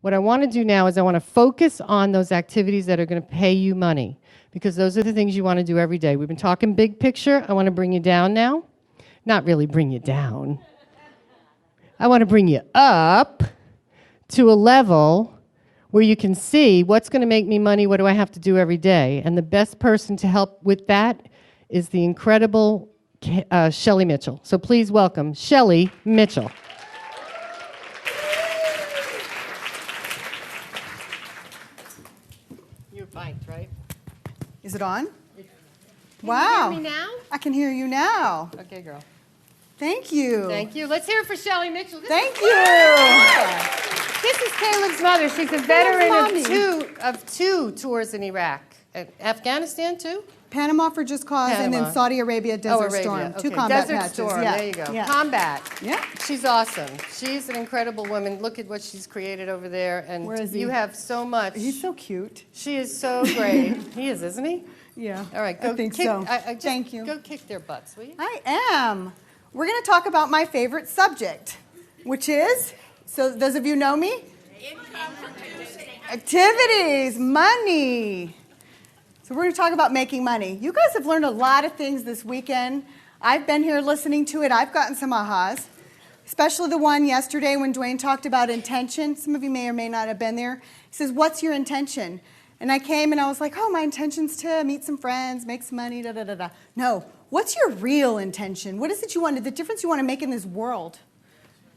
What I want to do now is I want to focus on those activities that are going to pay you money, because those are the things you want to do every day. We've been talking big picture. I want to bring you down now. Not really bring you down. I want to bring you up to a level where you can see what's going to make me money, what do I have to do every day. And the best person to help with that is the incredible Shelley Mithchell. So please welcome Shelley Mithchell. You're mic'd, right? Is it on? Can you hear me now? I can hear you now. Okay, girl. Thank you. Thank you. Let's hear it for Shelley Mithchell. Thank you. This is Caleb's mother. She's a veteran of two tours in Iraq. Afghanistan, too? Panama for Just Cause, and then Saudi Arabia Desert Storm. Okay. Two combat Desert patches. Storm, Yeah. there you go. Yeah. Combat. Yeah. She's awesome. She's an incredible woman. Look at what she's created over there. And Where is he? you have so much. He's so cute. She is so great. He is, isn't he? Yeah. All right, go I think kick. so. Just Thank you. Go kick their butts, will you? I am. We're going to talk about my favorite subject, which is, so those of you know me? Activities, money. So we're going to talk about making money. You guys have learned a lot of things this weekend. I've been here listening to it. I've gotten some ahas, especially the one yesterday when Dwayne talked about intention. Some of you may or may not have been there. He says, what's your intention? And I came and I was like, oh, my intention's to meet some friends, make some money, da-da-da-da. No, what's your real intention? What is it you want, the difference you want to make in this world?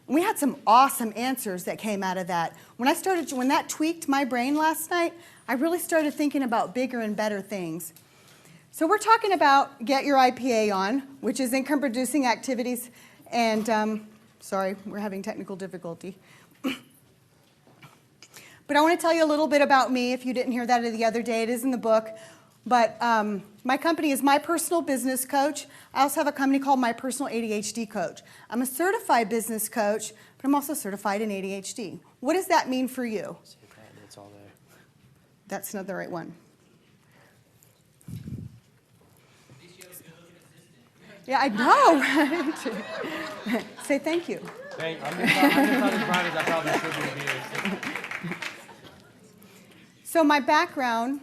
And we had some awesome answers that came out of that. When that tweaked my brain last night, I really started thinking about bigger and better things. So we're talking about Get Your IPA On, which is income producing activities. And sorry, we're having technical difficulty. But I want to tell you a little bit about me. If you didn't hear that the other day, it is in the book. But my company is My Personal Business Coach. I also have a company called My Personal ADHD Coach. I'm a certified business coach, but I'm also certified in ADHD. What does that mean for you? It's all there. That's not the right one. Yeah, I know, right? Say thank you. I'm just not as bright as I probably should be. So my background,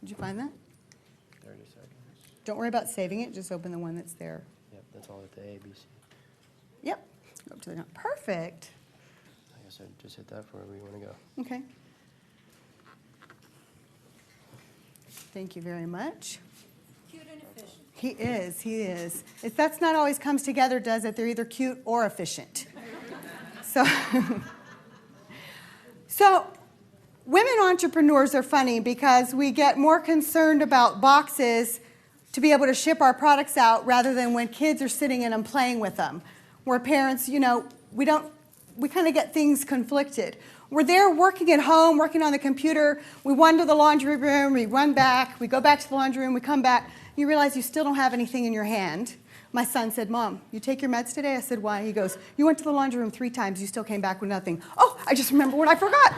did you find that? 30 seconds. Don't worry about saving it, just open the one that's there. Yep, that's all at the A, B, C. Yep, go up to the top. Perfect. I guess I just hit that for wherever you want to go. Okay. Thank you very much. Cute and efficient. He is. That's not always comes together, does it? They're either cute or efficient. So women entrepreneurs are funny because we get more concerned about boxes to be able to ship our products out rather than when kids are sitting in them playing with them. Where parents, we kind of get things conflicted. We're there working at home, working on the computer. We run to the laundry room, we run back, we go back to the laundry room, we come back. You realize you still don't have anything in your hand. My son said, Mom, you take your meds today? I said, why? He goes, you went to the laundry room 3 times, you still came back with nothing. Oh, I just remember what I forgot.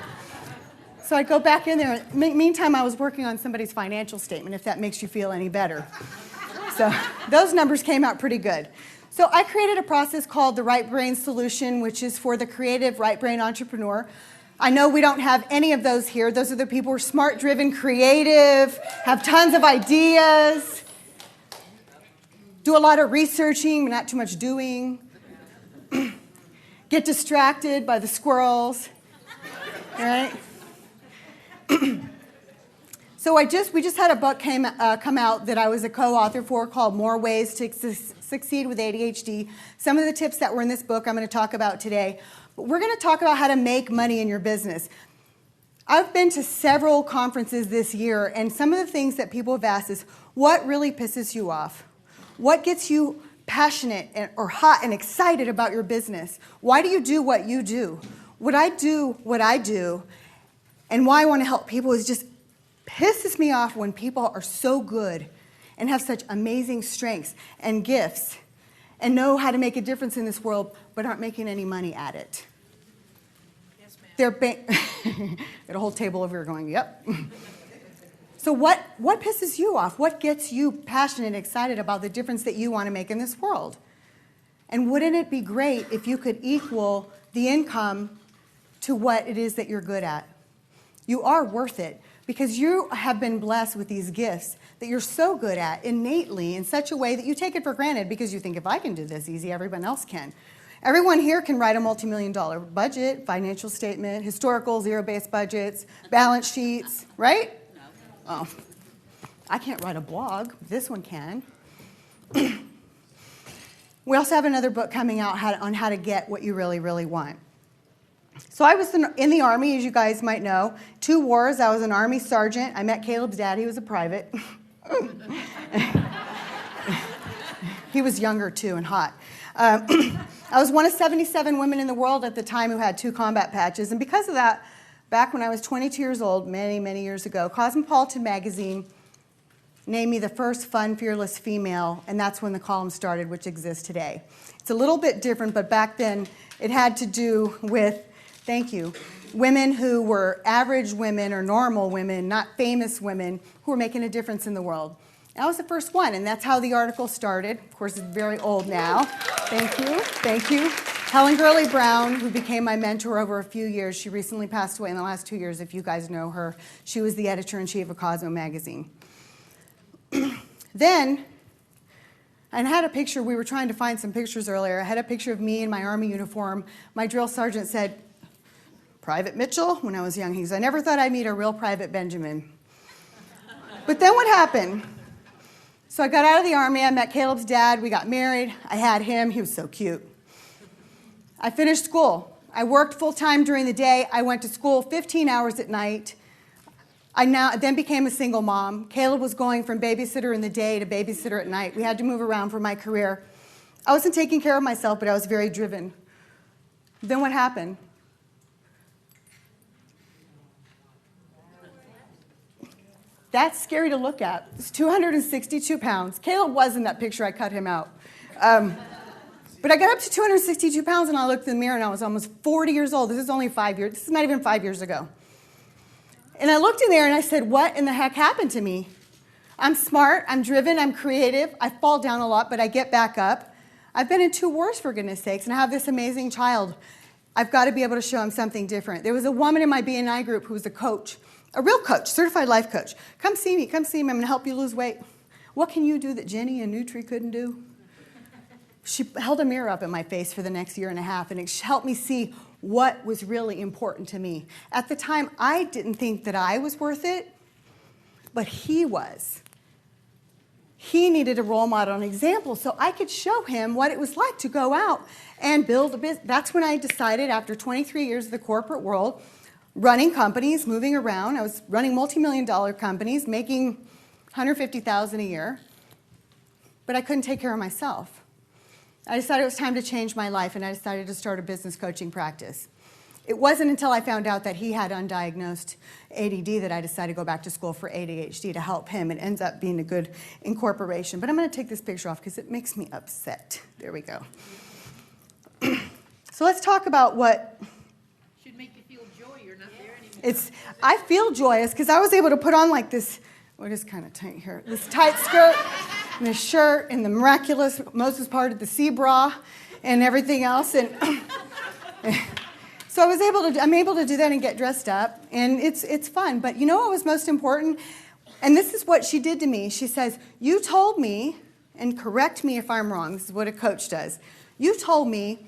So I'd go back in there. Meantime, I was working on somebody's financial statement, if that makes you feel any better. So those numbers came out pretty good. So I created a process called the Right Brain Solution, which is for the creative right brain entrepreneur. I know we don't have any of those here. Those are the people who are smart, driven, creative, have tons of ideas, do a lot of researching, but not too much doing, get distracted by the squirrels, right? So we just had a book come out that I was a co-author for called More Ways to Succeed with ADHD. Some of the tips that were in this book I'm going to talk about today. But we're going to talk about how to make money in your business. I've been to several conferences this year, and some of the things that people have asked is, what really pisses you off? What gets you passionate or hot and excited about your business? Why do you do what you do? What I do, and why I want to help people is just pisses me off when people are so good and have such amazing strengths and gifts and know how to make a difference in this world but aren't making any money at it. Yes, ma'am. Got a whole table over here going, yep. So what pisses you off? What gets you passionate and excited about the difference that you want to make in this world? And wouldn't it be great if you could equal the income to what it is that you're good at. You are worth it because you have been blessed with these gifts that you're so good at innately in such a way that you take it for granted because you think if I can do this easy, everyone else can. Everyone here can write a multi-million-dollar budget, financial statement, historical zero-based budgets, balance sheets, right? No. Oh, I can't write a blog. This one can. We also have another book coming out on how to get what you really, really want. So I was in the Army, as you guys might know. 2 wars. I was an Army sergeant. I met Caleb's dad. He was a private. He was younger, too, and hot. I was one of 77 women in the world at the time who had 2 combat patches. And because of that, back when I was 22 years old, many, many years ago, Cosmopolitan magazine named me the first fun, fearless female, and that's when the column started, which exists today. It's a little bit different, but back then it had to do with, thank you, women who were average women or normal women, not famous women, who were making a difference in the world. And I was the first one, and that's how the article started. Of course, it's very old now. Thank you, thank you. Helen Gurley Brown, who became my mentor over a few years, she recently passed away in the last 2 years, if you guys know her. She was the editor-in-chief of Cosmo magazine. Then, and I had a picture, we were trying to find some pictures earlier. I had a picture of me in my Army uniform. My drill sergeant said, Private Mithchell, when I was young. He goes, I never thought I'd meet a real Private Benjamin. But then what happened? So I got out of the Army, I met Caleb's dad, we got married, I had him, he was so cute. I finished school. I worked full-time during the day, I went to school 15 hours at night. I then became a single mom. Caleb was going from babysitter in the day to babysitter at night. We had to move around for my career. I wasn't taking care of myself, but I was very driven. Then what happened? That's scary to look at. It's 262 pounds. Caleb was in that picture. I cut him out. But I got up to 262 pounds, and I looked in the mirror, and I was almost 40 years old. This is only 5 years. This is not even 5 years ago. And I looked in there, and I said, what in the heck happened to me? I'm smart. I'm driven. I'm creative. I fall down a lot, but I get back up. I've been in 2 wars, for goodness sakes, and I have this amazing child. I've got to be able to show him something different. There was a woman in my BNI group who was a coach, a real coach, certified life coach. Come see me. Come see me. I'm going to help you lose weight. What can you do that Jenny and Nutri couldn't do? She held a mirror up in my face for the next year and a half, and it helped me see what was really important to me. At the time, I didn't think that I was worth it, but he was. He needed a role model, an example, so I could show him what it was like to go out and build a business. That's when I decided, after 23 years of the corporate world, running companies, moving around. I was running multi-million-dollar companies, making $150,000 a year, but I couldn't take care of myself. I decided it was time to change my life, and I decided to start a business coaching practice. It wasn't until I found out that he had undiagnosed ADD that I decided to go back to school for ADHD to help him. It ends up being a good incorporation. But I'm going to take this picture off because it makes me upset. There we go. So let's talk about what... Should make you feel joy. You're not there anymore. I feel joyous because I was able to put on like this, what is kind of tight here, this tight skirt and this shirt and the miraculous Moses parted the sea bra and everything else. And so I'm able to do that and get dressed up, and it's fun. But you know what was most important? And this is what she did to me. She says, you told me, and correct me if I'm wrong, this is what a coach does. You told me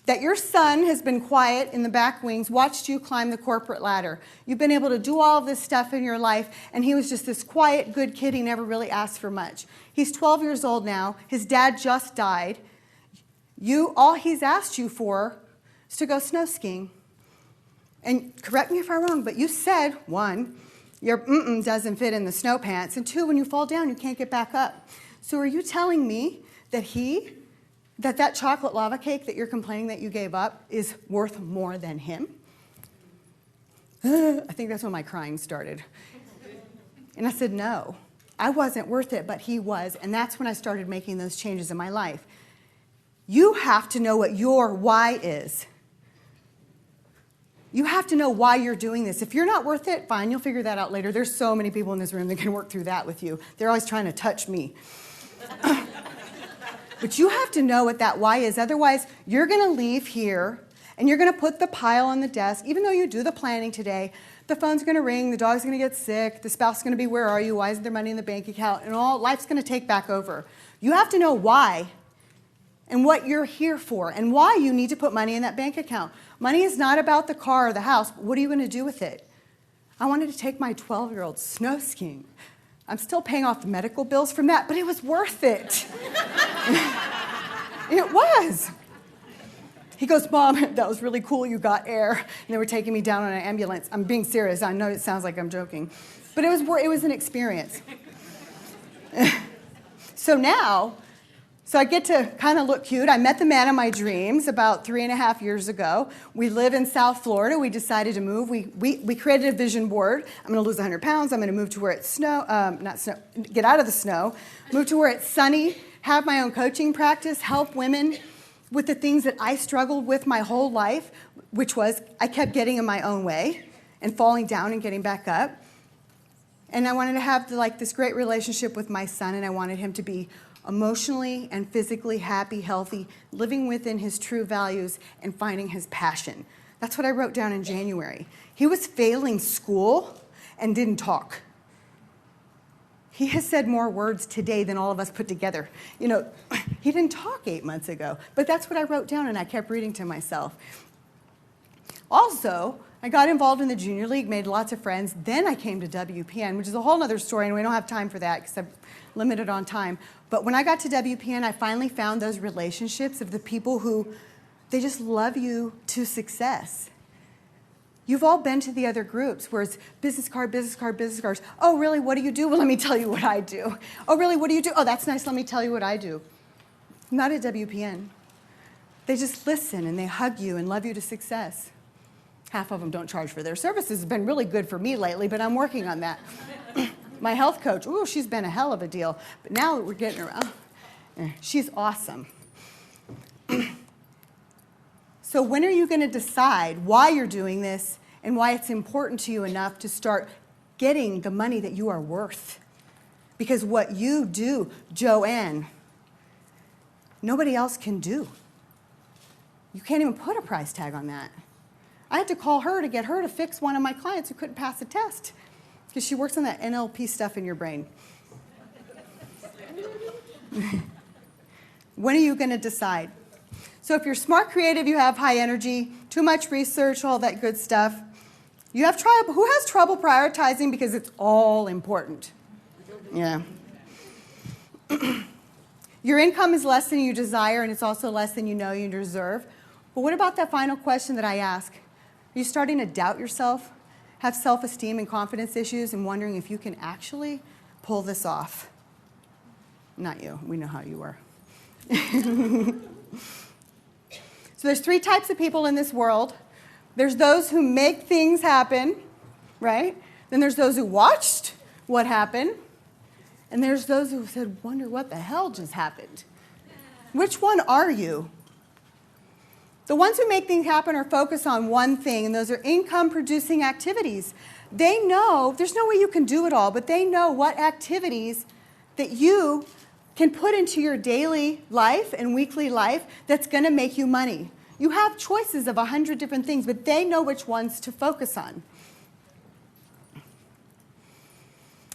that your son has been quiet in the back wings, watched you climb the corporate ladder. You've been able to do all of this stuff in your life, and he was just this quiet, good kid. He never really asked for much. He's 12 years old now. His dad just died. All he's asked you for is to go snow skiing. And correct me if I'm wrong, but you said, 1, your doesn't fit in the snow pants, and 2, when you fall down, you can't get back up. So are you telling me that that chocolate lava cake that you're complaining that you gave up is worth more than him? I think that's when my crying started. And I said, no, I wasn't worth it, but he was. And that's when I started making those changes in my life. You have to know what your why is. You have to know why you're doing this. If you're not worth it, fine, you'll figure that out later. There's so many people in this room that can work through that with you. They're always trying to touch me. But you have to know what that why is. Otherwise, you're going to leave here And you're going to put the pile on the desk. Even though you do the planning today, the phone's going to ring, the dog's going to get sick, the spouse is going to be, where are you? Why isn't there money in the bank account? And all life's going to take back over. You have to know why and what you're here for and why you need to put money in that bank account. Money is not about the car or the house. What are you going to do with it? I wanted to take my 12-year-old snow skiing. I'm still paying off the medical bills from that, but it was worth it. It was. He goes, Mom, that was really cool, you got air. And they were taking me down on an ambulance. I'm being serious. I know it sounds like I'm joking. But it was an experience. So I get to kind of look cute. I met the man of my dreams about 3.5 years ago. We live in South Florida. We decided to move. We created a vision board. I'm going to lose 100 pounds. I'm going to move to where it's get out of the snow, move to where it's sunny, have my own coaching practice, help women with the things that I struggled with my whole life, which was I kept getting in my own way and falling down and getting back up. And I wanted to have this great relationship with my son, and I wanted him to be emotionally and physically happy, healthy, living within his true values and finding his passion. That's what I wrote down in January. He was failing school and didn't talk. He has said more words today than all of us put together. You know, he didn't talk 8 months ago, but that's what I wrote down, and I kept reading to myself. Also, I got involved in the junior league, made lots of friends. Then I came to WPN, which is a whole other story, and we don't have time for that because I'm limited on time. But when I got to WPN, I finally found those relationships of the people who, they just love you to success. You've all been to the other groups where it's business card, business card, business cards. Oh, really? What do you do? Well, let me tell you what I do. Oh, really? What do you do? Oh, that's nice. Let me tell you what I do. Not at WPN. They just listen and they hug you and love you to success. Half of them don't charge for their services. It's been really good for me lately, but I'm working on that. My health coach, ooh, she's been a hell of a deal. But now we're getting her, she's awesome. So when are you going to decide why you're doing this and why it's important to you enough to start getting the money that you are worth? Because what you do, Joanne, nobody else can do. You can't even put a price tag on that. I had to call her to get her to fix one of my clients who couldn't pass a test because she works on that NLP stuff in your brain. When are you going to decide? So if you're smart, creative, you have high energy, too much research, all that good stuff, you have trouble. Who has trouble prioritizing because it's all important? Yeah. Your income is less than you desire, and it's also less than you know you deserve. But what about that final question that I ask? Are you starting to doubt yourself, have self-esteem and confidence issues, and wondering if you can actually pull this off? Not you. We know how you are. So there's 3 types of people in this world. There's those who make things happen, right? Then there's those who watched what happened. And there's those who said, wonder what the hell just happened. Which one are you? The ones who make things happen are focused on one thing, and those are income-producing activities. They know, there's no way you can do it all, but they know what activities that you can put into your daily life and weekly life that's going to make you money. You have choices of 100 different things, but they know which ones to focus on.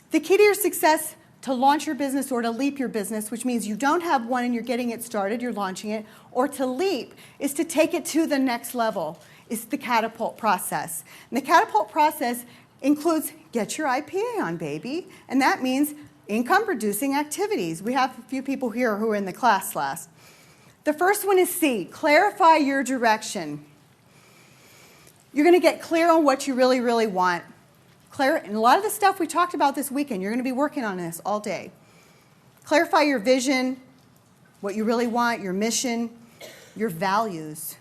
The key to your success to launch your business or to leap your business, which means you don't have one and you're getting it started, you're launching it, or to leap is to take it to the next level. It's the catapult process. And the catapult process includes get your IPA on, baby. And that means income-producing activities. We have a few people here who were in the class last. The first one is C, clarify your direction. You're going to get clear on what you really, really want. And a lot of the stuff we talked about this weekend, you're going to be working on this all day. Clarify your vision, what you really want, your mission, your values.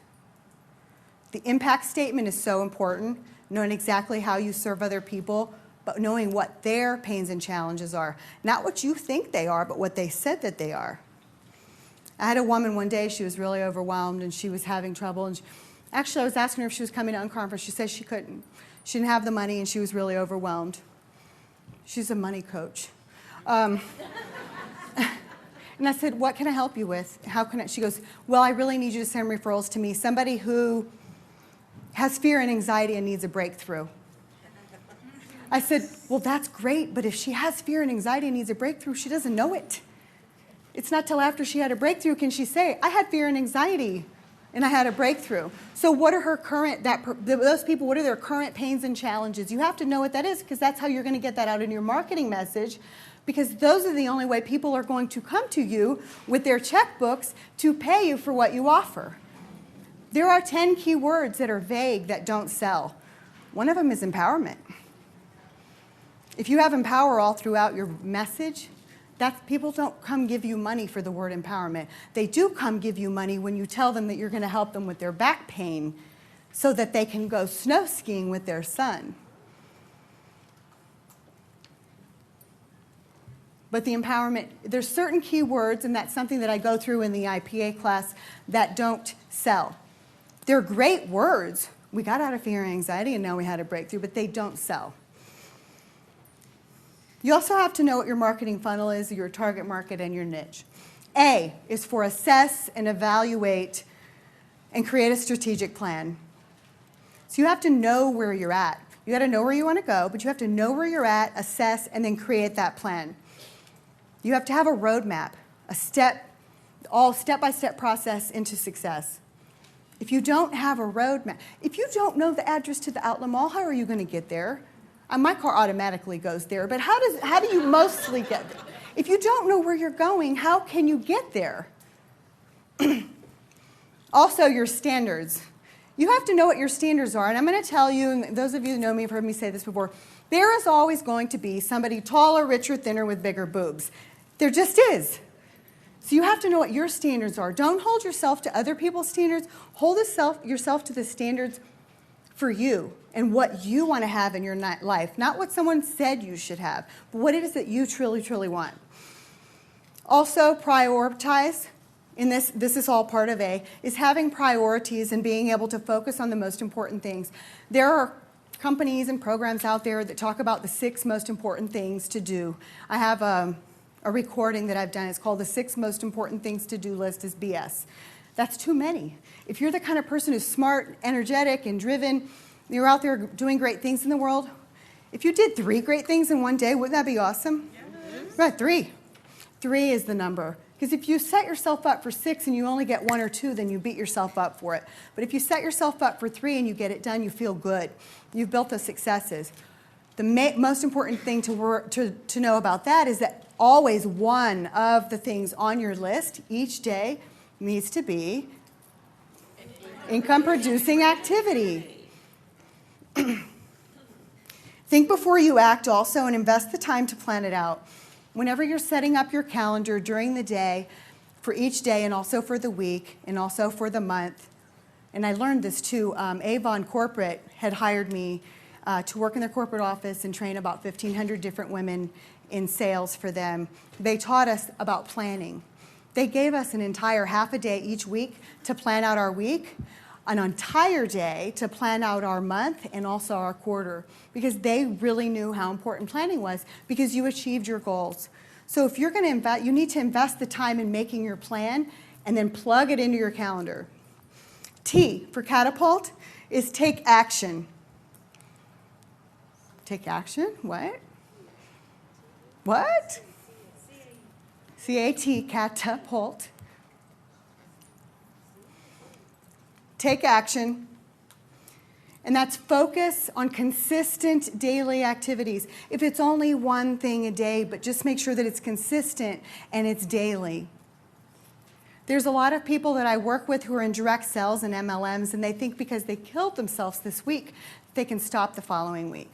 The impact statement is so important, knowing exactly how you serve other people, but knowing what their pains and challenges are. Not what you think they are, but what they said that they are. I had a woman one day, she was really overwhelmed and she was having trouble. And actually, I was asking her if she was coming to Unconference. She said she couldn't. She didn't have the money and she was really overwhelmed. She's a money coach. And I said, what can I help you with? How can I? She goes, well, I really need you to send referrals to me. Somebody who has fear and anxiety and needs a breakthrough. I said, well, that's great, but if she has fear and anxiety and needs a breakthrough, she doesn't know it. It's not till after she had a breakthrough can she say, I had fear and anxiety and I had a breakthrough. So what are those people, what are their current pains and challenges? You have to know what that is, because that's how you're going to get that out in your marketing message, because those are the only way people are going to come to you with their checkbooks to pay you for what you offer. There are 10 key words that are vague that don't sell. One of them is empowerment. If you have empower all throughout your message, people don't come give you money for the word empowerment. They do come give you money when you tell them that you're going to help them with their back pain so that they can go snow skiing with their son. But the empowerment, there's certain key words, and that's something that I go through in the IPA class, that don't sell. They're great words. We got out of fear and anxiety, and now we had a breakthrough, but they don't sell. You also have to know what your marketing funnel is, your target market, and your niche. A is for assess and evaluate and create a strategic plan. So you have to know where you're at. You got to know where you want to go, but you have to know where you're at, assess, and then create that plan. You have to have a roadmap, step-by-step process into success. If you don't have a roadmap, if you don't know the address to the outlet mall, how are you going to get there? My car automatically goes there, but how do you mostly get there? If you don't know where you're going, how can you get there? Also, your standards. You have to know what your standards are, and I'm going to tell you, and those of you who know me have heard me say this before, there is always going to be somebody taller, richer, thinner, with bigger boobs. There just is. So you have to know what your standards are. Don't hold yourself to other people's standards. Hold yourself to the standards for you and what you want to have in your life. Not what someone said you should have, but what it is that you truly, truly want. Also, prioritize. And this is all part of A, is having priorities and being able to focus on the most important things. There are companies and programs out there that talk about the 6 most important things to do. I have a recording that I've done. It's called The 6 Most Important Things to Do List is BS. That's too many. If you're the kind of person who's smart, energetic, and driven, you're out there doing great things in the world, if you did 3 great things in one day, wouldn't that be awesome? Yes. Right, 3. 3 is the number. Because if you set yourself up for 6 and you only get 1 or 2, then you beat yourself up for it. But if you set yourself up for 3 and you get it done, you feel good. You've built those successes. The most important thing to know about that is that always one of the things on your list each day needs to be income-producing activity. Think before you act also, and invest the time to plan it out. Whenever you're setting up your calendar during the day, for each day and also for the week and also for the month, and I learned this too, Avon Corporate had hired me to work in their corporate office and train about 1,500 different women in sales for them. They taught us about planning. They gave us an entire half a day each week to plan out our week, an entire day to plan out our month and also our quarter, because they really knew how important planning was, because you achieved your goals. So if you're going to invest, you need to invest the time in making your plan and then plug it into your calendar. T for catapult is take action. Take action? What? What? C-A-T, catapult. Take action. And that's focus on consistent daily activities. If it's only one thing a day, but just make sure that it's consistent and it's daily. There's a lot of people that I work with who are in direct sales and MLMs, and they think because they killed themselves this week, they can stop the following week.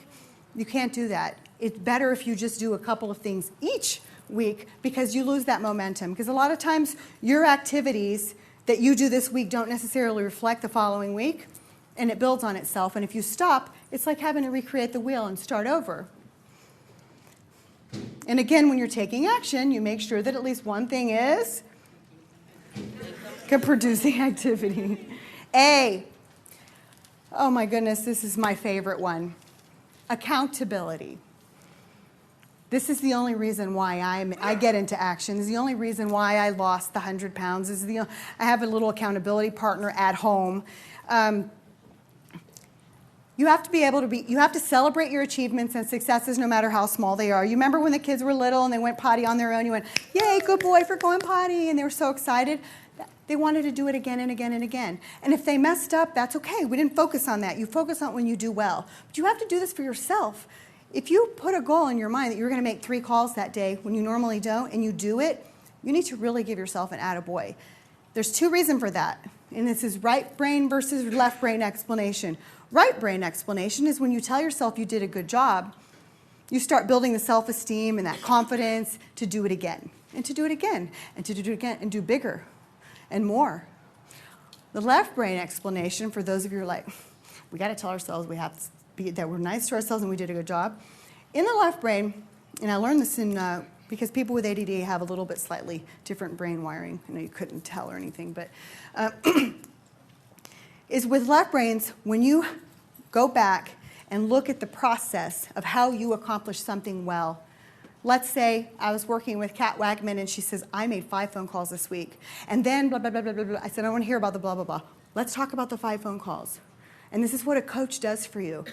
You can't do that. It's better if you just do a couple of things each week, because you lose that momentum. Because a lot of times your activities that you do this week don't necessarily reflect the following week, and it builds on itself. And if you stop, it's like having to recreate the wheel and start over. And again, when you're taking action, you make sure that at least one thing is producing activity. A. Oh my goodness, this is my favorite one. Accountability. This is the only reason why I get into action. This is the only reason why I lost the 100 pounds. I have a little accountability partner at home. You have to be able to you have to celebrate your achievements and successes no matter how small they are. You remember when the kids were little and they went potty on their own, you went, yay, good boy for going potty, and they were so excited. They wanted to do it again and again and again. And if they messed up, that's okay. We didn't focus on that. You focus on when you do well. But you have to do this for yourself. If you put a goal in your mind that you're going to make 3 calls that day when you normally don't, and you do it, you need to really give yourself an attaboy. There's 2 reasons for that. And this is right brain versus left brain explanation. Right brain explanation is when you tell yourself you did a good job, you start building the self-esteem and that confidence to do it again, and to do it again, and to do it again, and do bigger and more. The left brain explanation, for those of you who are like, we got to tell ourselves we have to be, that we're nice to ourselves and we did a good job. In the left brain, and I learned this because people with ADD have a little bit slightly different brain wiring. I know you couldn't tell or anything, but is with left brains, when you go back and look at the process of how you accomplish something well. Let's say I was working with Kat Wagman and she says, I made 5 phone calls this week. And then blah, blah, blah, blah, blah, blah. I said, I don't want to hear about the blah, blah, blah. Let's talk about the 5 phone calls. And this is what a coach does for you.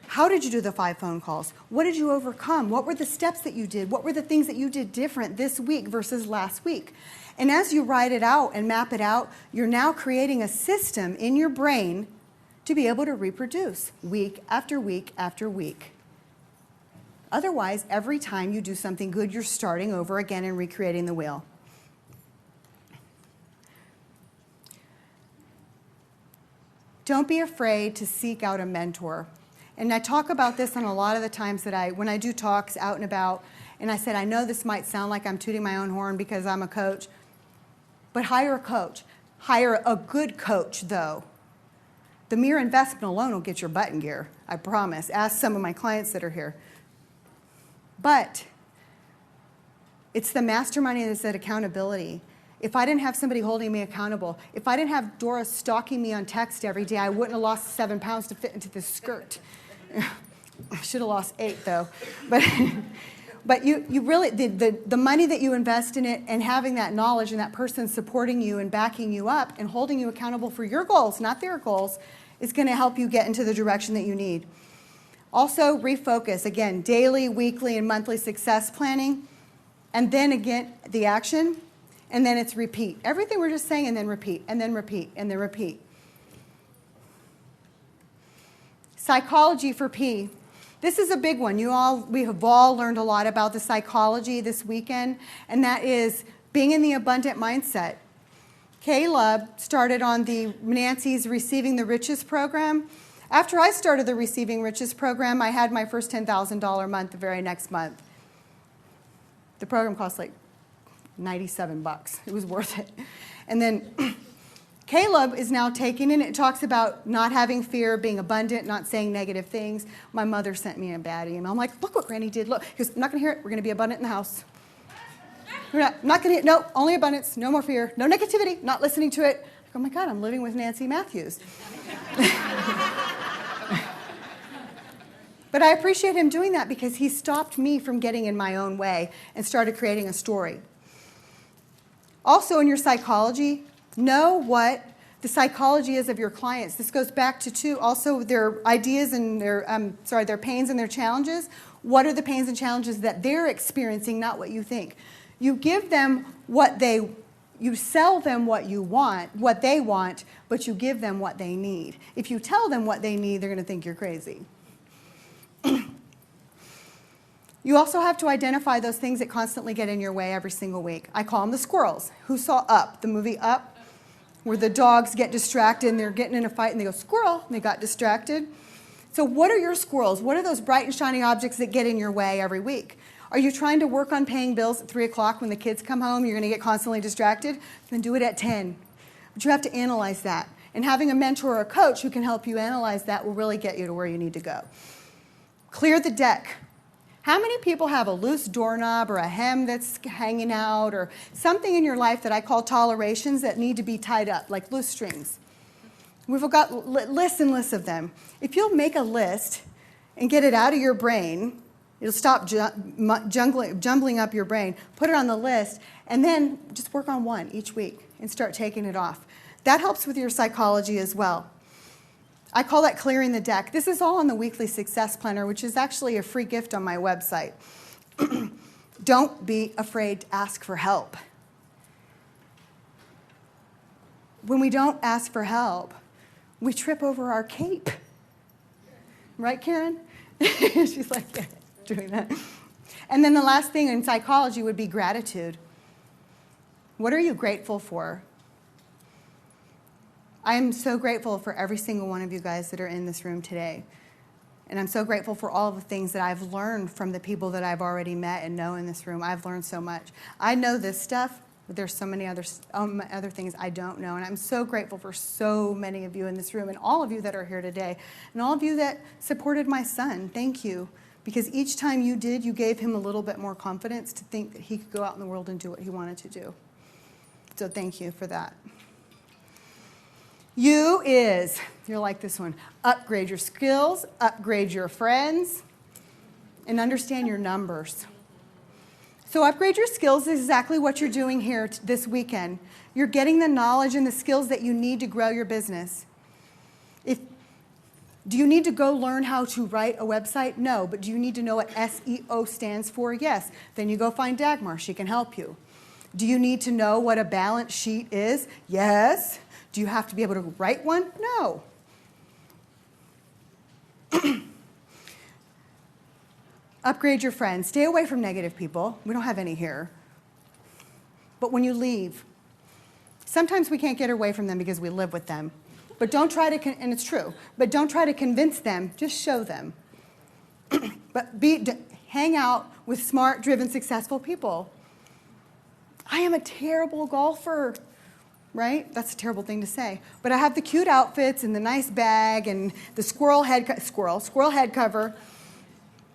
How did you do the 5 phone calls? What did you overcome? What were the steps that you did? What were the things that you did different this week versus last week? And as you write it out and map it out, you're now creating a system in your brain to be able to reproduce week after week after week. Otherwise, every time you do something good, you're starting over again and recreating the wheel. Don't be afraid to seek out a mentor. And I talk about this on a lot of the times that when I do talks out and about, and I said, I know this might sound like I'm tooting my own horn because I'm a coach, but hire a coach. Hire a good coach, though. The mere investment alone will get your butt in gear, I promise. Ask some of my clients that are here. But it's the masterminding that's that accountability. If I didn't have somebody holding me accountable, if I didn't have Dora stalking me on text every day, I wouldn't have lost 7 pounds to fit into this skirt. I should have lost 8, though. But you really, the money that you invest in it and having that knowledge and that person supporting you and backing you up and holding you accountable for your goals, not their goals, is going to help you get into the direction that you need. Also, refocus. Again, daily, weekly, and monthly success planning. And then again, the action. And then it's repeat. Everything we're just saying, and then repeat, and then repeat, and then repeat. Psychology for P. This is a big one. We have all learned a lot about the psychology this weekend, and that is being in the abundant mindset. Caleb started on the Nancy's Receiving the Riches program. After I started the Receiving Riches program, I had my first $10,000 month the very next month. The program cost like $97. It was worth it. And then Caleb is now taking it. It talks about not having fear, being abundant, not saying negative things. My mother sent me a bad email. I'm like, look what Granny did. Look, he goes, I'm not going to hear it. We're going to be abundant in the house. We're not going to, no, only abundance, no more fear, no negativity, not listening to it. Like, oh my God, I'm living with Nancy Matthews. But I appreciate him doing that because he stopped me from getting in my own way and started creating a story. Also in your psychology, know what the psychology is of your clients. This goes back to also their ideas and their pains and their challenges. What are the pains and challenges that they're experiencing, not what you think? You give them you sell them what they want, but you give them what they need. If you tell them what they need, they're going to think you're crazy. You also have to identify those things that constantly get in your way every single week. I call them the squirrels. Who saw Up, the movie Up, where the dogs get distracted and they're getting in a fight and they go, squirrel, and they got distracted? So what are your squirrels? What are those bright and shiny objects that get in your way every week? Are you trying to work on paying bills at 3 o'clock when the kids come home? You're going to get constantly distracted? Then do it at 10. But you have to analyze that. And having a mentor or a coach who can help you analyze that will really get you to where you need to go. Clear the deck. How many people have a loose doorknob or a hem that's hanging out or something in your life that I call tolerations that need to be tied up, like loose strings? We've got lists and lists of them. If you'll make a list and get it out of your brain, it'll stop jumbling up your brain. Put it on the list, and then just work on one each week and start taking it off. That helps with your psychology as well. I call that clearing the deck. This is all on the weekly success planner, which is actually a free gift on my website. Don't be afraid to ask for help. When we don't ask for help, we trip over our cape. Right, Karen? She's like, yeah, doing that. And then the last thing in psychology would be gratitude. What are you grateful for? I am so grateful for every single one of you guys that are in this room today. And I'm so grateful for all the things that I've learned from the people that I've already met and know in this room. I've learned so much. I know this stuff, but there's so many other things I don't know. And I'm so grateful for so many of you in this room and all of you that are here today. And all of you that supported my son. Thank you. Because each time you did, you gave him a little bit more confidence to think that he could go out in the world and do what he wanted to do. So thank you for that. You're like this one, upgrade your skills, upgrade your friends, and understand your numbers. So upgrade your skills is exactly what you're doing here this weekend. You're getting the knowledge and the skills that you need to grow your business. Do you need to go learn how to write a website? No, but do you need to know what SEO stands for? Yes. Then you go find Dagmar. She can help you. Do you need to know what a balance sheet is? Yes. Do you have to be able to write one? No. Upgrade your friends. Stay away from negative people. We don't have any here. But when you leave, sometimes we can't get away from them because we live with them. But don't try to, and it's true, but don't try to convince them. Just show them. But hang out with smart, driven, successful people. I am a terrible golfer. Right? That's a terrible thing to say. But I have the cute outfits and the nice bag and the squirrel head cover.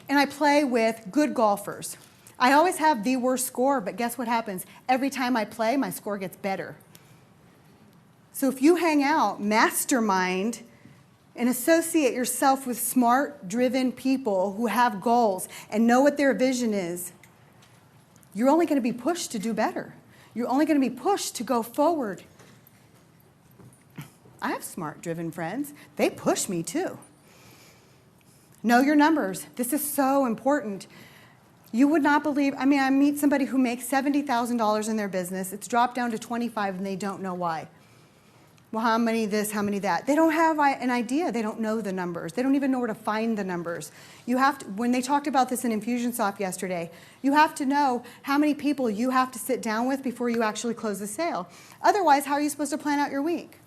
And I play with good golfers. I always have the worst score, but guess what happens? Every time I play, my score gets better. So if you hang out, mastermind, and associate yourself with smart, driven people who have goals and know what their vision is, you're only going to be pushed to do better. You're only going to be pushed to go forward. I have smart, driven friends. They push me too. Know your numbers. This is so important. You would not believe, I meet somebody who makes $70,000 in their business. It's dropped down to 25 and they don't know why. Well, how many this, how many that? They don't have an idea. They don't know the numbers. They don't even know where to find the numbers. You have to, when they talked about this in Infusionsoft yesterday, you have to know how many people you have to sit down with before you actually close the sale. Otherwise, how are you supposed to plan out your week?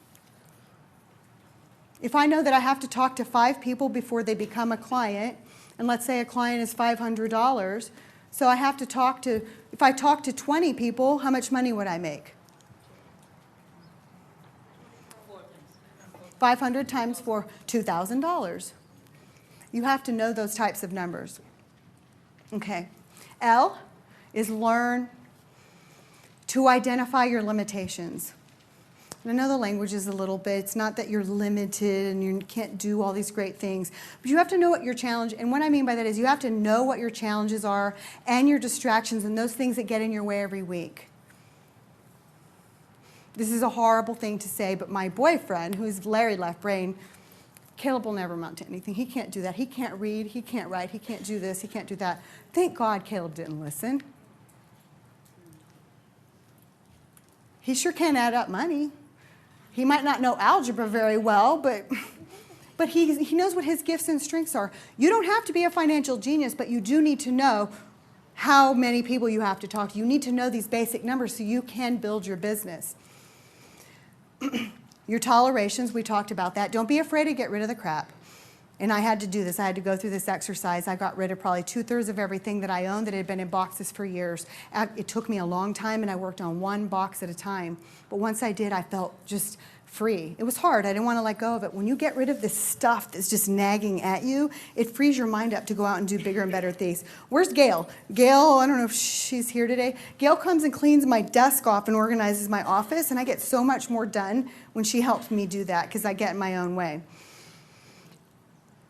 If I know that I have to talk to 5 people before they become a client, and let's say a client is $500, so I have to talk to, if I talk to 20 people, how much money would I make? 500 times 4, $2,000. You have to know those types of numbers. Okay. L is learn to identify your limitations. And I know the language is a little bit, it's not that you're limited and you can't do all these great things, but you have to know what your challenge, and what I mean by that is you have to know what your challenges are and your distractions and those things that get in your way every week. This is a horrible thing to say, but my boyfriend, who's Larry left brain, Caleb will never amount to anything. He can't do that. He can't read. He can't write. He can't do this. He can't do that. Thank God Caleb didn't listen. He sure can add up money. He might not know algebra very well, but he knows what his gifts and strengths are. You don't have to be a financial genius, but you do need to know how many people you have to talk to. You need to know these basic numbers so you can build your business. Your tolerations, we talked about that. Don't be afraid to get rid of the crap. And I had to do this. I had to go through this exercise. I got rid of probably 2/3 of everything that I owned that had been in boxes for years. It took me a long time, and I worked on one box at a time. But once I did, I felt just free. It was hard. I didn't want to let go of it. When you get rid of this stuff that's just nagging at you, it frees your mind up to go out and do bigger and better things. Where's Gail? Gail, I don't know if she's here today. Gail comes and cleans my desk off and organizes my office, and I get so much more done when she helps me do that because I get in my own way.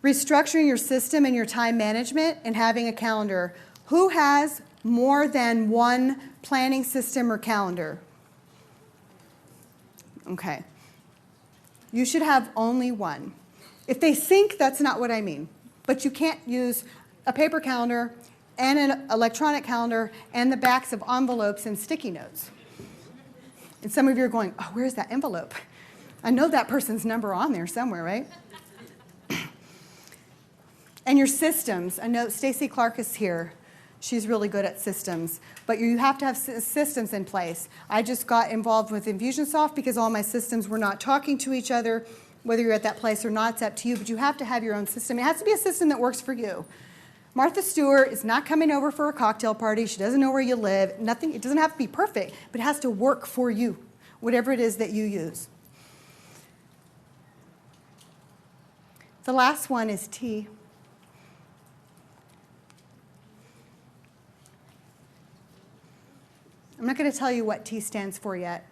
Restructuring your system and your time management and having a calendar. Who has more than one planning system or calendar? Okay. You should have only one. If they sync, that's not what I mean. But you can't use a paper calendar and an electronic calendar and the backs of envelopes and sticky notes. And some of you are going, oh, where's that envelope? I know that person's number on there somewhere, right? And your systems. I know Stacy Clark is here. She's really good at systems. But you have to have systems in place. I just got involved with Infusionsoft because all my systems were not talking to each other. Whether you're at that place or not, it's up to you. But you have to have your own system. It has to be a system that works for you. Martha Stewart is not coming over for a cocktail party. She doesn't know where you live. Nothing. It doesn't have to be perfect, but it has to work for you, whatever it is that you use. The last one is T. I'm not going to tell you what T stands for yet.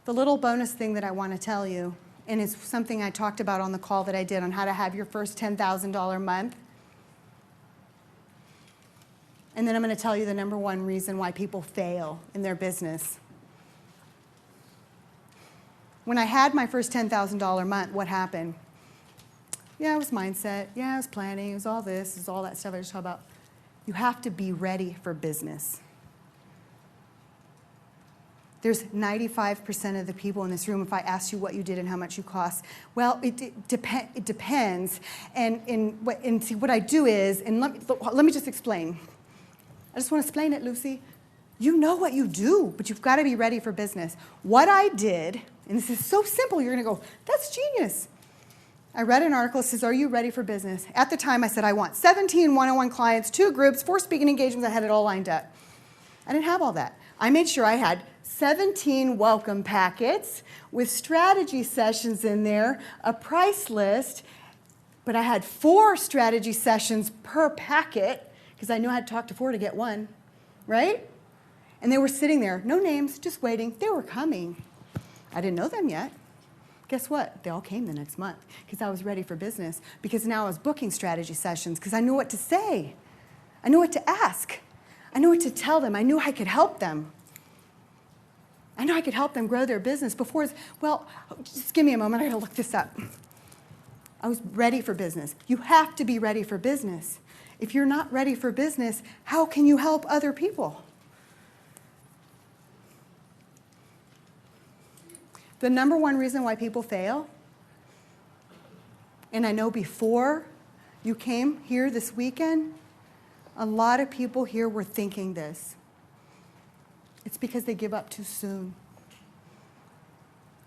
The little bonus thing that I want to tell you, and it's something I talked about on the call that I did on how to have your first $10,000 month. And then I'm going to tell you the number one reason why people fail in their business. When I had my first $10,000 month, what happened? Yeah, it was mindset. Yeah, it was planning. It was all this. It was all that stuff I just talked about. You have to be ready for business. There's 95% of the people in this room, if I asked you what you did and how much you cost, well, it depends. And see, what I do is, and let me just explain. I just want to explain it, Lucy. You know what you do, but you've got to be ready for business. What I did, and this is so simple, you're going to go, that's genius. I read an article that says, are you ready for business? At the time, I said, I want 17 one-on-one clients, 2 groups, 4 speaking engagements. I had it all lined up. I didn't have all that. I made sure I had 17 welcome packets with strategy sessions in there, a price list, but I had 4 strategy sessions per packet because I knew I had to talk to 4 to get 1, right? And they were sitting there, no names, just waiting. They were coming. I didn't know them yet. Guess what? They all came the next month because I was ready for business, because now I was booking strategy sessions because I knew what to say. I knew what to ask. I knew what to tell them. I knew I could help them. I know I could help them grow their business before, well, just give me a moment. I got to look this up. I was ready for business. You have to be ready for business. If you're not ready for business, how can you help other people? The number one reason why people fail, and I know before you came here this weekend, a lot of people here were thinking this. It's because they give up too soon.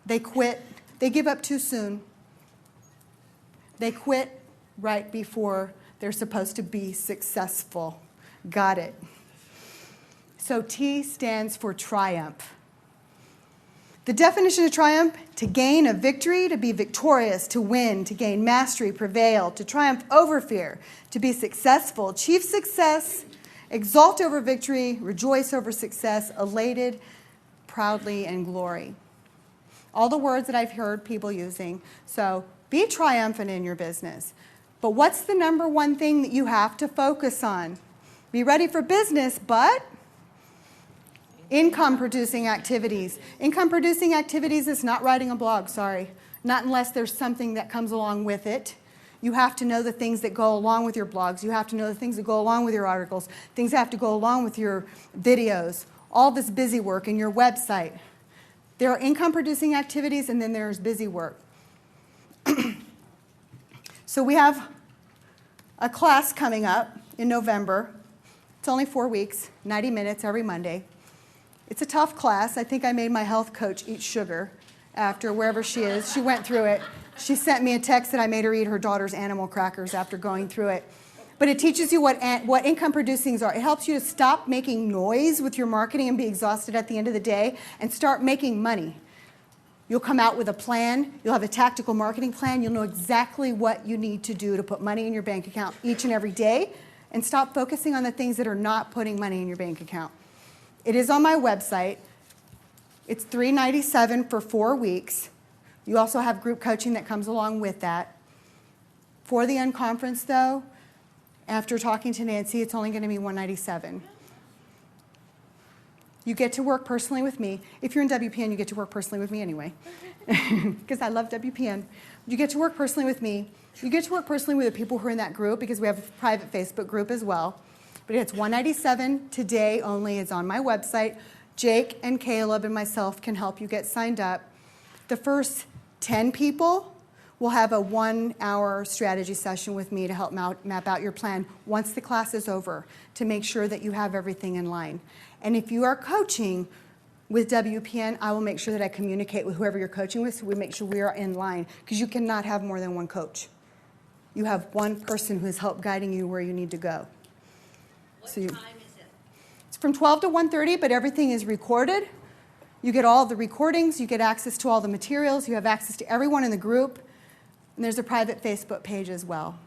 They quit. They give up too soon. They quit right before they're supposed to be successful. Got it. So T stands for triumph. The definition of triumph: to gain a victory, to be victorious, to win, to gain mastery, prevail, to triumph over fear, to be successful, achieve success, exalt over victory, rejoice over success, elated, proudly, and glory. All the words that I've heard people using. So be triumphant in your business. But what's the number one thing that you have to focus on? Be ready for business, but income-producing activities. Income-producing activities is not writing a blog, sorry. Not unless there's something that comes along with it. You have to know the things that go along with your blogs. You have to know the things that go along with your articles. Things that have to go along with your videos. All this busy work in your website. There are income-producing activities, and then there's busy work. So we have a class coming up in November. It's only 4 weeks, 90 minutes every Monday. It's a tough class. I think I made my health coach eat sugar after wherever she is. She went through it. She sent me a text that I made her eat her daughter's animal crackers after going through it. But it teaches you what income producing are. It helps you to stop making noise with your marketing and be exhausted at the end of the day and start making money. You'll come out with a plan. You'll have a tactical marketing plan. You'll know exactly what you need to do to put money in your bank account each and every day, and stop focusing on the things that are not putting money in your bank account. It is on my website. It's $397 for 4 weeks. You also have group coaching that comes along with that. For the Unconference, though, after talking to Nancy, it's only going to be $197. You get to work personally with me. If you're in WPN, you get to work personally with me anyway, because I love WPN. You get to work personally with me. You get to work personally with the people who are in that group, because we have a private Facebook group as well. But it's $197 today only. It's on my website. Jake and Caleb and myself can help you get signed up. The first 10 people will have a 1-hour strategy session with me to help map out your plan once the class is over, to make sure that you have everything in line. And if you are coaching with WPN, I will make sure that I communicate with whoever you're coaching with, so we make sure we are in line, because you cannot have more than one coach. You have one person who is help guiding you where you need to go. What time is it? It's from 12 to 1:30, but everything is recorded. You get all the recordings, you get access to all the materials, you have access to everyone in the group, and there's a private Facebook page as well.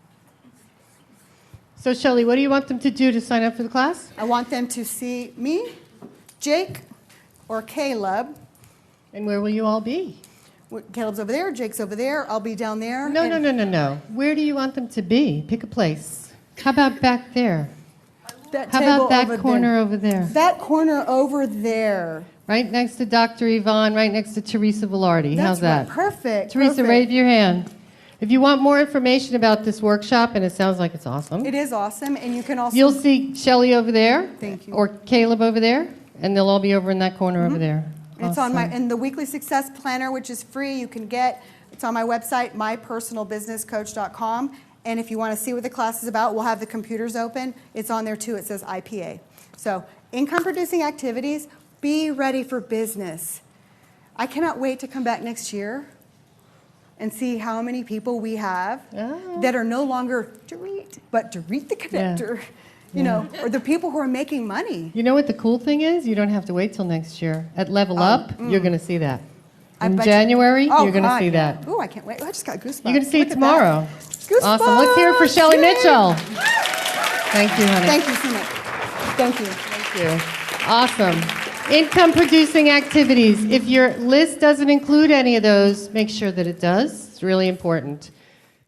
So, Shelley, what do you want them to do to sign up for the class? I want them to see me, Jake, or Caleb. And where will you all be? Caleb's over there, Jake's over there, I'll be down there. No. Where do you want them to be? Pick a place. How about back there? That How table about that over corner there. over there? That corner over there. Right next to Dr. Yvonne, right next to Teresa Velarde. How's that? Right. Perfect. Teresa, perfect. raise your hand. If you want more information about this workshop, and it sounds like it's awesome, It is awesome, and you can also... you'll see Shelley over there. Thank you. Or Caleb over there, and they'll all be over in that corner over there. It's on Awesome. and the weekly success planner, which is free, you can get. It's on my website, mypersonalbusinesscoach.com. And if you want to see what the class is about, we'll have the computers open. It's on there too. It says IPA. So, income producing activities. Be ready for business. I cannot wait to come back next year and see how many people we have that are no longer Dorit, but Dorit the connector. You know, or the people who are making money. You know what the cool thing is? You don't have to wait till next year. At Level Up, you're going to see that. In January, you're going to see that. Oh, I can't wait. I just got goosebumps. You're going to see it Look at tomorrow. that. Awesome. Let's hear it for Shelley Yay! Mithchell. Thank you, honey. Thank you so much. Thank you. Thank you. Awesome. Income producing activities. If your list doesn't include any of those, make sure that it does. It's really important.